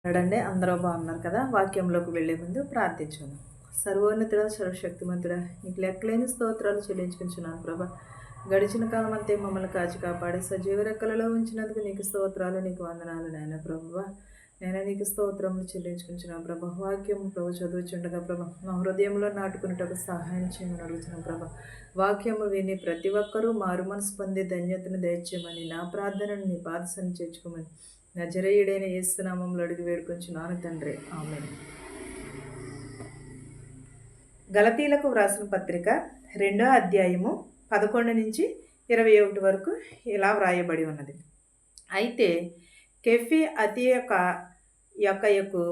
అడండి అందరూ బాగున్నారు కదా. వాక్యంలోకి వెళ్ళే ముందు ప్రార్థించును. సర్వోన్నతుడా, సర్వశక్తిమంతుడా, నీకు లెక్కలేని స్తోత్రాలు చెల్లించుకుంటున్నాను ప్రభా. గడిచిన కాలం అంతే మమ్మల్ని కాచి కాపాడి సజీవ రెక్కలలో ఉంచినందుకు నీకు స్తోత్రాలు, నీకు వందనాలు నాయన ప్రభువా. నేను నీకు స్తోత్రములు చెల్లించుకుంటున్నాను ప్రభా. వాక్యం ప్రభు చదువుచుండగా ప్రభా మా హృదయంలో నాటుకునేటప్పుడు సహాయం చేయమని అడుగుతున్నాను ప్రభా. వాక్యము విని ప్రతి ఒక్కరూ మారు మనసు పొంది ధన్యతను దయచేయమని, నా ప్రార్థనను నీ పాదసన్ని చేర్చుకోమని నజరేయుడైన యేసునామంలో అడిగి వేడుకొంచున్నాను తండ్రి, ఆమేన్. గలతీలకు వ్రాసిన పత్రిక 2వ అధ్యాయము 11 నుంచి 21 వరకు ఇలా వ్రాయబడి ఉన్నది. అయితే కెఫీ యొక్కకు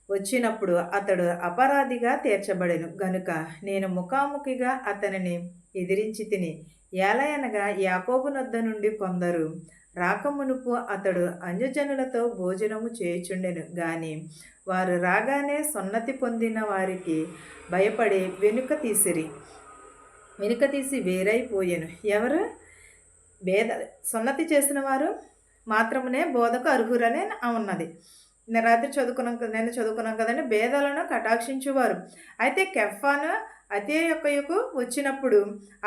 వచ్చినప్పుడు అతడు అపరాధిగా తీర్చబడెను గనుక నేను ముఖాముఖిగా అతనిని ఎదిరించి తిని, ఏలయనగా యాకోబు నొద్ద నుండి కొందరు రాకమునుపు అతడు అన్యజనులతో భోజనము చేయుచుండెను. గాని వారు రాగానే సున్నతి పొందిన వారికి భయపడి వెనుక తీసి వేరైపోయాను. ఎవరు? సున్నతి చేసిన వారు మాత్రమే బోధకు అర్హురనే ఉన్నది. నేను చదువుకున్నాం కదండి. భేదాలను కటాక్షించువారు. అయితే కెఫాను యొక్కకు వచ్చినప్పుడు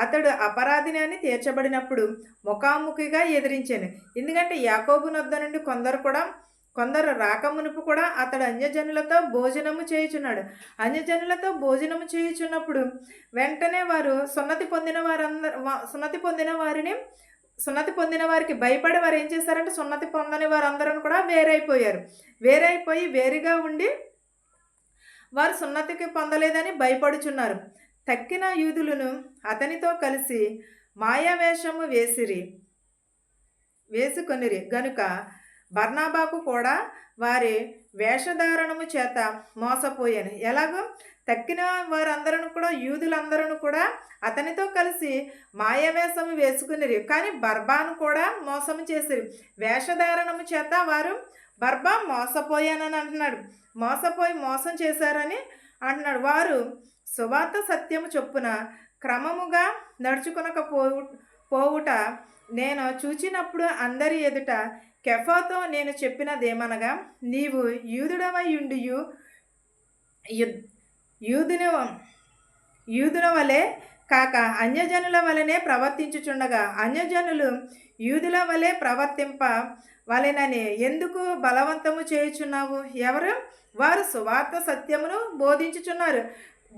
అతడు అపరాధిని అని తీర్చబడినప్పుడు ముఖాముఖిగా ఎదిరించాను. ఎందుకంటే యాకోబు నొద్ద నుండి కొందరు రాకమునుపు కూడా అతడు అన్యజనులతో భోజనము చేయుచున్నాడు. అన్యజనులతో భోజనము చేయుచున్నప్పుడు వెంటనే వారు సున్నతి పొందిన వారికి భయపడి వారు ఏం చేశారంటే సున్నతి పొందని వారందరూ కూడా వేరైపోయి వేరుగా ఉండి వారు సున్నతికి పొందలేదని భయపడుచున్నారు. తక్కిన యూదులను అతనితో కలిసి మాయావేషము వేసుకొనిరి గనుక బర్నాబాకు కూడా వారి వేషధారణము చేత మోసపోయాను. ఎలాగో తక్కిన వారందరూ కూడా యూదులందరూ కూడా అతనితో కలిసి మాయావేషము వేసుకునిరి, కానీ బర్బాను కూడా మోసము చేసిరి. వేషధారణము చేత వారు బర్బా మోసపోయానని అంటున్నాడు. మోసం చేశారని అంటున్నాడు. వారు సువార్త సత్యము చొప్పున క్రమముగా పోవుట నేను చూచినప్పుడు అందరి ఎదుట కెఫాతో నేను చెప్పినదేమనగా, నీవు యూదుడవై ఉండియు యూదుల వలె కాక అన్యజనుల వలనే ప్రవర్తించుచుండగా అన్యజనులు యూదుల వలె ప్రవర్తింప వలెనని ఎందుకు బలవంతము చేయుచున్నావు? ఎవరు? వారు సువార్త సత్యమును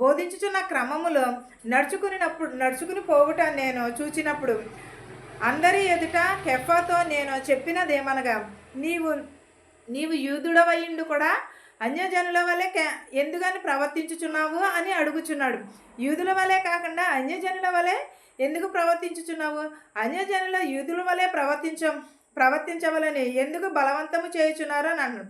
బోధించుచున్న క్రమములో నడుచుకుని పోవుట నేను చూచినప్పుడు అందరి ఎదుట కెఫాతో నేను చెప్పినదేమనగా, నీవు యూదుడవైండు కూడా అన్యజనుల వలె ఎందుకని ప్రవర్తించుచున్నావు అని అడుగుచున్నాడు. యూదుల వలె కాకుండా అన్యజనుల వలె ఎందుకు ప్రవర్తించుచున్నావు? అన్యజనుల యూదుల వలె ప్రవర్తించవలని ఎందుకు బలవంతము చేయుచున్నారు అని అన్నాడు.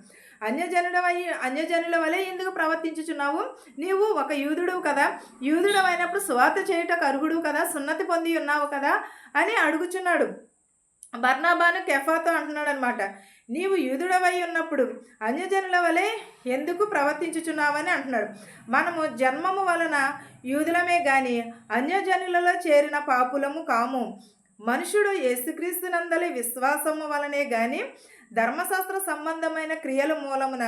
అన్యజనుల వలె ఎందుకు ప్రవర్తించుచున్నావు? నీవు ఒక యూదుడువు కదా, యూదుడు అయినప్పుడు సువార్త చేయుటకు అర్హుడు కదా, సున్నతి పొంది ఉన్నావు కదా అని అడుగుచున్నాడు. బర్నాబాను కెఫాతో అంటున్నాడు అనమాట, నీవు యూదుడవై ఉన్నప్పుడు అన్యజనుల వలె ఎందుకు ప్రవర్తించుచున్నావని అంటున్నాడు. మనము జన్మము వలన యూదులమే గాని అన్యజనులలో చేరిన పాపులము కాము. మనుషుడు యేసుక్రీస్తునందలి విశ్వాసము వలనే గాని ధర్మశాస్త్ర సంబంధమైన క్రియల మూలమున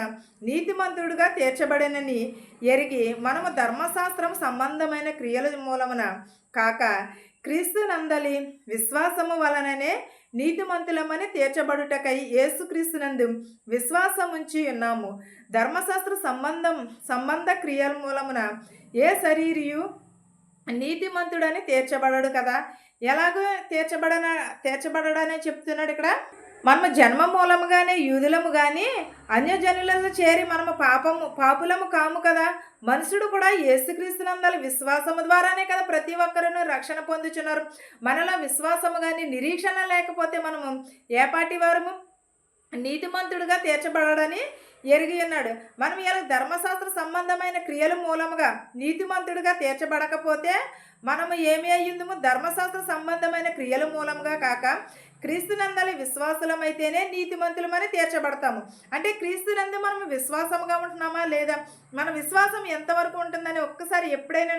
నీతిమంతుడుగా తీర్చబడినని ఎరిగి మనము ధర్మశాస్త్రం సంబంధమైన క్రియల మూలమున కాక క్రీస్తునందలి విశ్వాసము వలననే నీతిమంతులమని తీర్చబడుటకై యేసుక్రీస్తునందు విశ్వాసముంచి ఉన్నాము. ధర్మశాస్త్ర సంబంధ క్రియల మూలమున ఏ శరీరియు నీతిమంతుడని తీర్చబడడు కదా. ఎలాగో తీర్చబడడనే చెప్తున్నాడు ఇక్కడ. మనము జన్మ మూలముగానే యూదులము కానీ అన్యజనులలో చేరి మనము పాపులము కాము కదా. మనుషుడు కూడా యేసుక్రీస్తునందలి విశ్వాసము ద్వారానే కదా ప్రతి ఒక్కరును రక్షణ పొందుచున్నారు. మనలో విశ్వాసము కానీ నిరీక్షణ లేకపోతే మనము ఏపాటి వారము? నీతిమంతుడుగా తీర్చబడని ఎరిగి ఉన్నాడు. మనం ఇలా ధర్మశాస్త్ర సంబంధమైన క్రియల మూలముగా నీతిమంతుడిగా తీర్చబడకపోతే మనము ఏమి అయ్యిందము? ధర్మశాస్త్ర సంబంధమైన క్రియల మూలముగా కాక క్రీస్తునందలి విశ్వాసులమైతేనే నీతిమంతులమని తీర్చబడతాము. అంటే క్రీస్తునందు మనం విశ్వాసముగా ఉంటున్నామా లేదా, మన విశ్వాసం ఎంతవరకు ఉంటుందని ఒక్కసారి ఎప్పుడైనా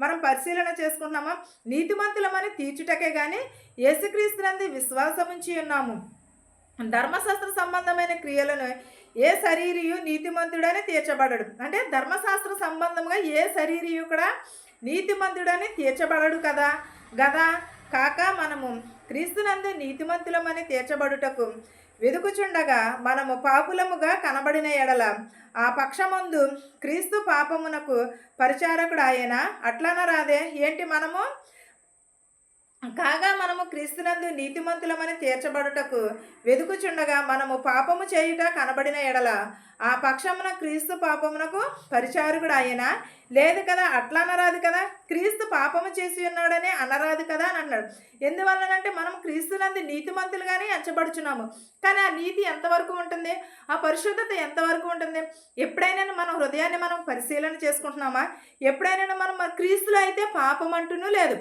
మనం పరిశీలన చేసుకుంటున్నామా? నీతిమంతులమని తీర్చుటకే కానీ యేసుక్రీస్తునందు విశ్వాసముంచి ఉన్నాము. ధర్మశాస్త్ర సంబంధమైన క్రియలను ఏ శరీరియు నీతిమంతుడని తీర్చబడడు. అంటే ధర్మశాస్త్ర సంబంధంగా ఏ శరీరియు కూడా నీతిమంతుడని తీర్చబడడు గదా కాక మనము క్రీస్తునందు నీతిమంతులమని తీర్చబడుటకు వెదుకుచుండగా మనము పాపులముగా కనబడిన ఎడల ఆ పక్షమందు క్రీస్తు పాపమునకు పరిచారకుడు ఆయన. అట్లనరాదే ఏంటి? మనము క్రీస్తునందు నీతిమంతులమని తీర్చబడుటకు వెదుకుచుండగా మనము పాపము చేయుట కనబడిన ఎడల ఆ పక్షమున క్రీస్తు పాపమునకు పరిచారకుడు ఆయన. లేదు కదా, అట్లా అనరాదు కదా. క్రీస్తు పాపము చేసి ఉన్నాడని అనరాదు కదా అని అన్నాడు. ఎందువల్లనంటే మనం క్రీస్తునందు నీతిమంతులుగానే ఎంచబడుచున్నాము. కానీ ఆ నీతి ఎంతవరకు ఉంటుంది? ఆ పరిశుద్ధత ఎంతవరకు ఉంటుంది? ఎప్పుడైనా మన హృదయాన్ని మనం పరిశీలన చేసుకుంటున్నామా? ఎప్పుడైనా మనం క్రీస్తులో అయితే పాపం అంటూనూ లేదు.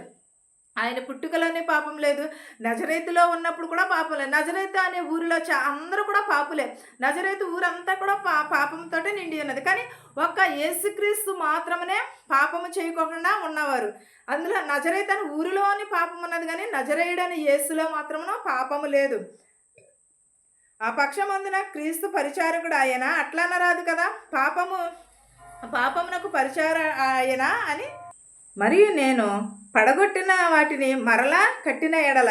ఆయన పుట్టుకలోనే పాపం లేదు. నజరేతులో ఉన్నప్పుడు కూడా పాపం లేదు. నజరేతు అనే ఊరిలో అందరూ కూడా పాపులే. నజరేతు ఊరంతా కూడా పాపంతో నిండి ఉన్నది. కానీ ఒక్క యేసుక్రీస్తు మాత్రమే పాపము చేయకుండా ఉన్నవారు. అందులో నజరేతు అని ఊరిలోని పాపం ఉన్నది, కానీ నజరేయుడని యేసులో మాత్రమును పాపము లేదు. ఆ పక్షమందున క్రీస్తు పరిచారకుడు ఆయన. అట్లా అనరాదు కదా. పాపమునకు పరిచార ఆయన అని. మరియు నేను పడగొట్టిన వాటిని మరలా కట్టిన ఎడల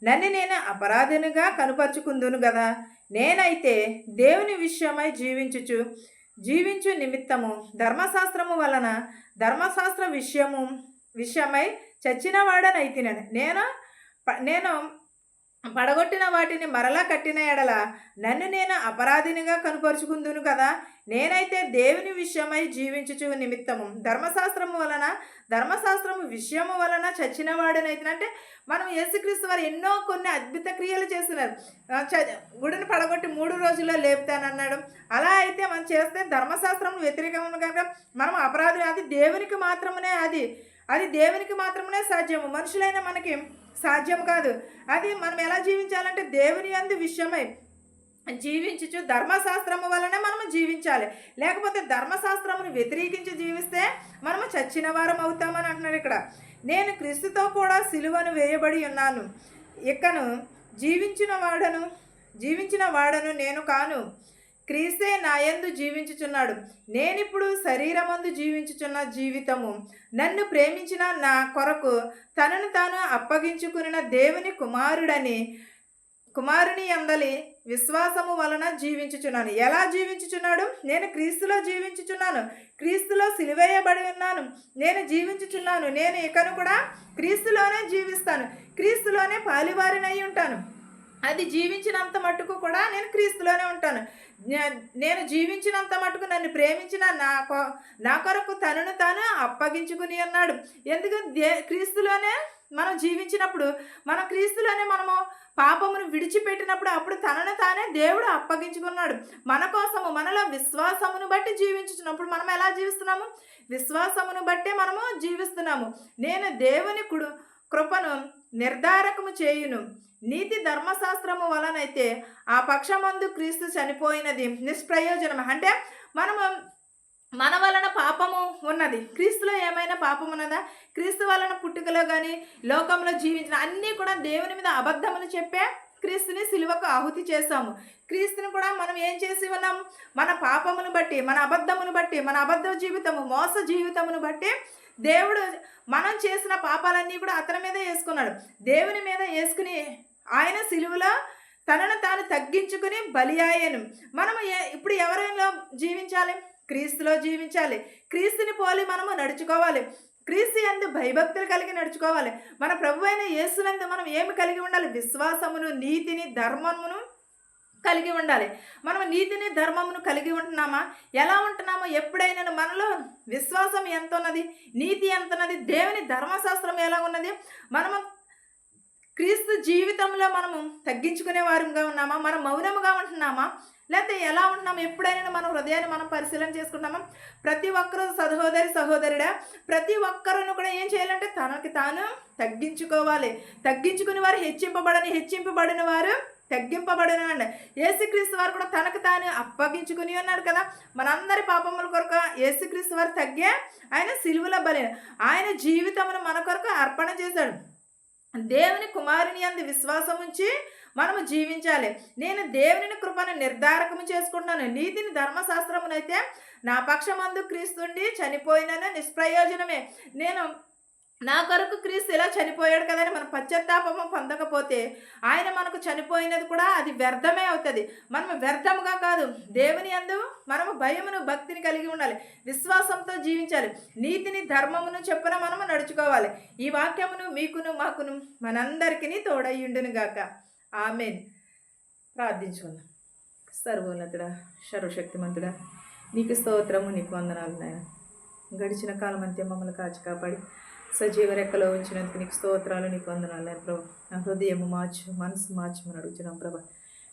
నన్ను నేను అపరాధినిగా కనుపరుచుకుందును కదా. నేనైతే దేవుని విషయమై జీవించు నిమిత్తము ధర్మశాస్త్రము వలన ధర్మశాస్త్ర విషయమై చచ్చిన వాడనైతినని. నేను పడగొట్టిన వాటిని మరలా కట్టిన ఎడల నన్ను నేను అపరాధినిగా కనుపరుచుకుందును కదా. నేనైతే దేవుని విషయమై జీవించుచు నిమిత్తము ధర్మశాస్త్రము విషయము వలన చచ్చిన వాడనైతే. మనం యేసుక్రీస్తు వారు ఎన్నో కొన్ని అద్భుత క్రియలు చేస్తున్నారు. గుడిని పడగొట్టి 3 రోజుల్లో లేపుతానన్నాడు. అలా అయితే మనం చేస్తే ధర్మశాస్త్రం వ్యతిరేకము కనుక మనం అపరాధి. అది దేవునికి మాత్రమే అది దేవునికి మాత్రమే సాధ్యము. మనుషులైన మనకి సాధ్యం కాదు. అది మనం ఎలా జీవించాలంటే దేవుని యందు విషయమై జీవించుచు ధర్మశాస్త్రము వలన మనము జీవించాలి. లేకపోతే ధర్మశాస్త్రమును వ్యతిరేకించి జీవిస్తే మనము చచ్చిన వారం అవుతామని అంటున్నారు ఇక్కడ. నేను క్రీస్తుతో కూడా సిలువను వేయబడి ఉన్నాను. ఇకను జీవించిన వాడను నేను కాను, క్రీస్తే నాయందు జీవించుచున్నాడు. నేనిప్పుడు శరీరమందు జీవించుచున్న జీవితము నన్ను ప్రేమించిన నా కొరకు తనను తాను అప్పగించుకున్న దేవుని కుమారుని యందలి విశ్వాసము వలన జీవించుచున్నాను. ఎలా జీవించుచున్నాడు? నేను క్రీస్తులో జీవించుచున్నాను. క్రీస్తులో సిలువేయబడి ఉన్నాను. నేను జీవించుచున్నాను. నేను ఇకను కూడా క్రీస్తులోనే జీవిస్తాను. క్రీస్తులోనే పాలివారినై ఉంటాను. అది జీవించినంత మట్టుకు కూడా నేను క్రీస్తులోనే ఉంటాను. నేను జీవించినంత మటుకు నన్ను ప్రేమించిన నా కొరకు తనను తాను అప్పగించుకుని ఉన్నాడు. ఎందుకంటే క్రీస్తులోనే మనం జీవించినప్పుడు, మనం క్రీస్తులోనే మనము పాపమును విడిచిపెట్టినప్పుడు అప్పుడు తనను తానే దేవుడు అప్పగించుకున్నాడు మన కోసము. మనలో విశ్వాసమును బట్టి జీవించుతున్నప్పుడు మనం ఎలా జీవిస్తున్నాము? విశ్వాసమును బట్టి మనము జీవిస్తున్నాము. నేను దేవుని కృపను నిర్ధారకము చేయును. నీతి ధర్మశాస్త్రము వలనైతే ఆ పక్షమందు క్రీస్తు చనిపోయినది నిష్ప్రయోజనం. అంటే మన వలన పాపము ఉన్నది. క్రీస్తులో ఏమైనా పాపం ఉన్నదా? క్రీస్తు వలన పుట్టుకలో కానీ లోకంలో జీవించిన అన్నీ కూడా దేవుని మీద అబద్ధములు చెప్పే క్రీస్తుని సిలువకు ఆహుతి చేశాము. క్రీస్తుని కూడా మనం ఏం చేసి ఉన్నాము? మన పాపమును బట్టి, మన అబద్ధమును బట్టి, మన అబద్ధ జీవితము, మోస జీవితమును బట్టి దేవుడు మనం చేసిన పాపాలన్నీ కూడా అతని మీద వేసుకున్నాడు. దేవుని మీద వేసుకుని ఆయన సిలువలో తనను తాను తగ్గించుకుని బలి అయ్యాను. మనము ఇప్పుడు ఎవరిలో జీవించాలి? క్రీస్తులో జీవించాలి. క్రీస్తుని పోలి మనము నడుచుకోవాలి. క్రీస్తు యందు భయభక్తులు కలిగి నడుచుకోవాలి. మన ప్రభు అయిన యేసునందు మనం ఏమి కలిగి ఉండాలి? విశ్వాసమును, నీతిని, ధర్మమును కలిగి ఉండాలి. మనం నీతిని, ధర్మమును కలిగి ఉంటున్నామా? ఎలా ఉంటున్నామో? ఎప్పుడైనా మనలో విశ్వాసం ఎంత ఉన్నది, నీతి ఎంత ఉన్నది, దేవుని ధర్మశాస్త్రం ఎలా ఉన్నది? మనము క్రీస్తు జీవితంలో మనము తగ్గించుకునే వారంగా ఉన్నామా? మనం మౌనముగా ఉంటున్నామా? లేకపోతే ఎలా ఉంటున్నాము? ఎప్పుడైనా మన హృదయాన్ని మనం పరిశీలన చేసుకుంటామా? ప్రతి ఒక్కరూ సహోదరుడా, ప్రతి ఒక్కరును కూడా ఏం చేయాలంటే తనకి తాను తగ్గించుకోవాలి. తగ్గించుకుని వారు హెచ్చింపబడిన వారు తగ్గింపబడినండి. యేసుక్రీస్తు వారు కూడా తనకు తాను అప్పగించుకుని ఉన్నాడు కదా. మనందరి పాపముల కొరకు యేసుక్రీస్తు వారు తగ్గే ఆయన సిలువలో బలి, ఆయన జీవితమును మన కొరకు అర్పణ చేశాడు. దేవుని కుమారుని యందు విశ్వాసం ఉంచి మనము జీవించాలి. నేను దేవుని కృపను నిర్ధారకము చేసుకుంటున్నాను. నీతిని ధర్మశాస్త్రమునైతే నా పక్షమందు క్రీస్తుండి చనిపోయినను నిష్ప్రయోజనమే. నేను నా కొరకు క్రీస్తు ఇలా చనిపోయాడు కదని మనం పశ్చాత్తాపము పొందకపోతే ఆయన మనకు చనిపోయినది కూడా అది వ్యర్థమే అవుతుంది. మనం వ్యర్థముగా కాదు, దేవుని యందు మనము భయమును భక్తిని కలిగి ఉండాలి, విశ్వాసంతో జీవించాలి, నీతిని ధర్మమును చెప్పున మనము నడుచుకోవాలి. ఈ వాక్యమును మీకును మాకును మనందరికీ తోడయ్యుండును గాక. ఆమేన్. ప్రార్థించుకుందాం. సర్వోన్నతుడా, సర్వశక్తిమంతుడా, నీకు స్తోత్రము, నీకు వందనాలు నాయన. గడిచిన కాలం అంతే మమ్మల్ని కాచి కాపాడి సజీవ రెక్కలో ఉంచినందుకు నీకు స్తోత్రాలు, నీకు వందనాలు నాయన ప్రభు. నా హృదయం మార్చు, మనసు మార్చమని అడుగుతున్నాం ప్రభా.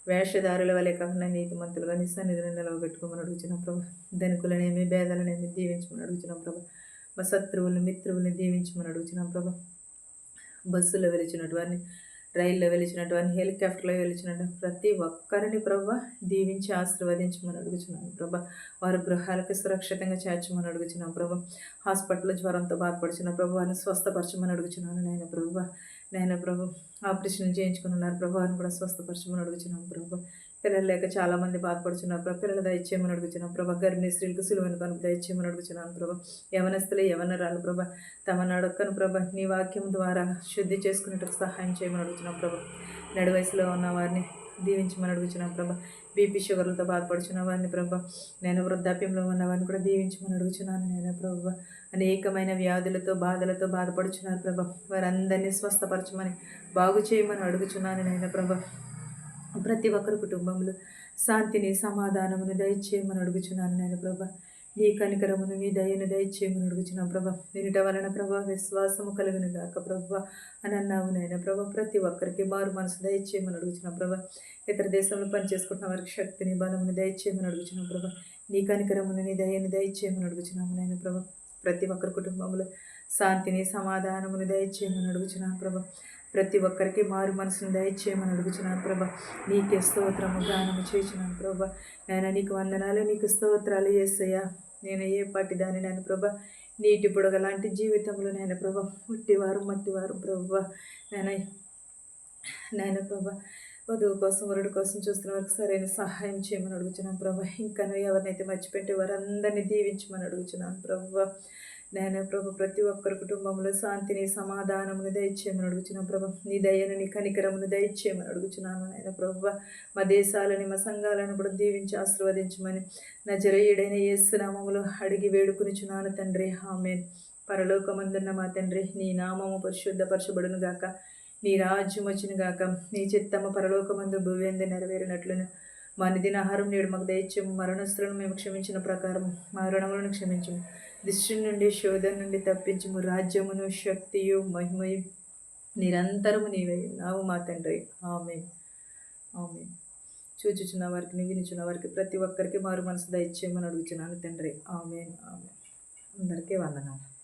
వేషధారుల వలె కాకుండా నీతిమంతులుగా నీ సన్నిధిని నిలవబెట్టుకోమని అడుగుతున్నాం ప్రభా. ధనికులనేమి భేదాలనేమి దీవించమని అడుగుతున్నాం ప్రభా. మా శత్రువుల్ని మిత్రువుల్ని దీవించమని అడుగుతున్నాం ప్రభా. బస్సులో వెలిచినట్టు వారిని, రైల్లో వెలిచినట్టు వారిని, హెలికాప్టర్లో వెలిచినట్టు ప్రతి ఒక్కరిని ప్రభా దీవించి ఆశీర్వదించమని అడుగుతున్నాను ప్రభా. వారి గృహాలకు సురక్షితంగా చేర్చమని అడుగుతున్నాం ప్రభా. హాస్పిటల్లో జ్వరంతో బాధపడుచున్న ప్రభు వారిని స్వస్థపరచమని అడుగుతున్నాను నాయన ప్రభు. ఆపరేషన్ చేయించుకున్నారు ప్రభు, వారిని కూడా స్వస్థపరచమని అడుగుతున్నాం ప్రభు. పిల్లలు లేక చాలామంది బాధపడుచున్నారు ప్రభు, పిల్లలు దయచేయమని అడుగుతున్నాం ప్రభా. గర్భిణీ స్త్రీలకు సులువైన కనుక దయచేయమని అడుగుతున్నాను ప్రభా. యవనస్తులు యవనరాలు ప్రభా తమ నడకను ప్రభా నీ వాక్యం ద్వారా శుద్ధి చేసుకునేటకు సహాయం చేయమని అడుగుతున్నాం ప్రభా. నడు వయసులో ఉన్న వారిని దీవించమని అడుగుతున్నాం ప్రభా. బీపీ షుగర్లతో బాధపడుచున్న వారిని ప్రభా, నేను వృద్ధాప్యంలో ఉన్న వారిని కూడా దీవించమని అడుగుతున్నాను నేను ప్రభా. అనేకమైన వ్యాధులతో బాధలతో బాధపడుచున్నారు ప్రభా, వారందరినీ స్వస్థపరచమని బాగు చేయమని అడుగుచున్నాను నేను ప్రభా. ప్రతి ఒక్కరి కుటుంబంలో శాంతిని సమాధానమును దయచేయమని అడుగుచున్నాను నేను ప్రభా. నీ కనికరమును నీ దయను దయచేయమని అడుగుచున్నాను ప్రభా. వినుట వలన ప్రభా విశ్వాసము కలుగును గాక ప్రభా అని అన్నావు నాయన ప్రభా. ప్రతి ఒక్కరికి మారు మనసు దయచేయమని అడుగుచున్నాం ప్రభా. ఇతర దేశంలో పనిచేసుకుంటున్న వారికి శక్తిని బలమును దయచేయమని అడుగుచున్నాం ప్రభా. నీ కనికరమును నీ దయను దయచేయమని అడుగుచున్నాము నాయన ప్రభా. ప్రతి ఒక్కరి కుటుంబంలో శాంతిని సమాధానమును దయచేయమని అడుగుచున్నాను ప్రభా. ప్రతి ఒక్కరికి మారు మనసును దయచేయమని అడుగుచున్నాను ప్రభా. నీకే స్తోత్రము గానము చేయుచున్నాను ప్రభా. నాయన నీకు వందనాలు, నీకు స్తోత్రాలు యేసయ్యా. నేను ఏ పాటి దాని నాయన ప్రభా, నీటి బుడగ లాంటి జీవితంలో నాయన ప్రభా, మట్టివారు ప్రభా. నాయన ప్రభా, వధువు కోసం వరుడు కోసం చూస్తున్న వారికి సరైన సహాయం చేయమని అడుగుచున్నాను ప్రభా. ఇంకా ఎవరినైతే మర్చిపెట్టే వారందరినీ దీవించమని అడుగుచున్నాను ప్రభా. నాయన ప్రభు ప్రతి ఒక్కరి కుటుంబంలో శాంతిని సమాధానమును దయచేయమని అడుగుచున్నాను ప్రభా. నీ దయను నీ కనికరమును దయచేయమని అడుగుచున్నాను నాయన ప్రభా. మా దేశాలని మా సంఘాలను కూడా దీవించి ఆశీర్వదించమని నజరేయుడైన యేసు నామములో అడిగి వేడుకునిచున్నాను తండ్రి. ఆమేన్. పరలోకమందున్న మా తండ్రి, నీ నామము పరిశుద్ధపరచబడును గాక, నీ రాజ్యం వచ్చును గాక, నీ చిత్తము పరలోకమందు భూమి నెరవేరినట్లును మా నిదిన ఆహారం నేడు మాకు దయచేయము. మరణస్తులను మేము క్షమించిన ప్రకారం మరణములను క్షమించము. దిష్టి నుండి శోధన నుండి తప్పించము. రాజ్యమును శక్తియు మహిమయు నిరంతరము నీవై ఉన్నావు మా తండ్రి. ఆమేన్. ఆమేన్. చూచుచున్న వారికి వినుచున్న వారికి ప్రతి ఒక్కరికి మారు మనసు దయచేయమని అడుగుచున్నాను తండ్రి. ఆమేన్. ఆమేన్. అందరికీ వందనాలు.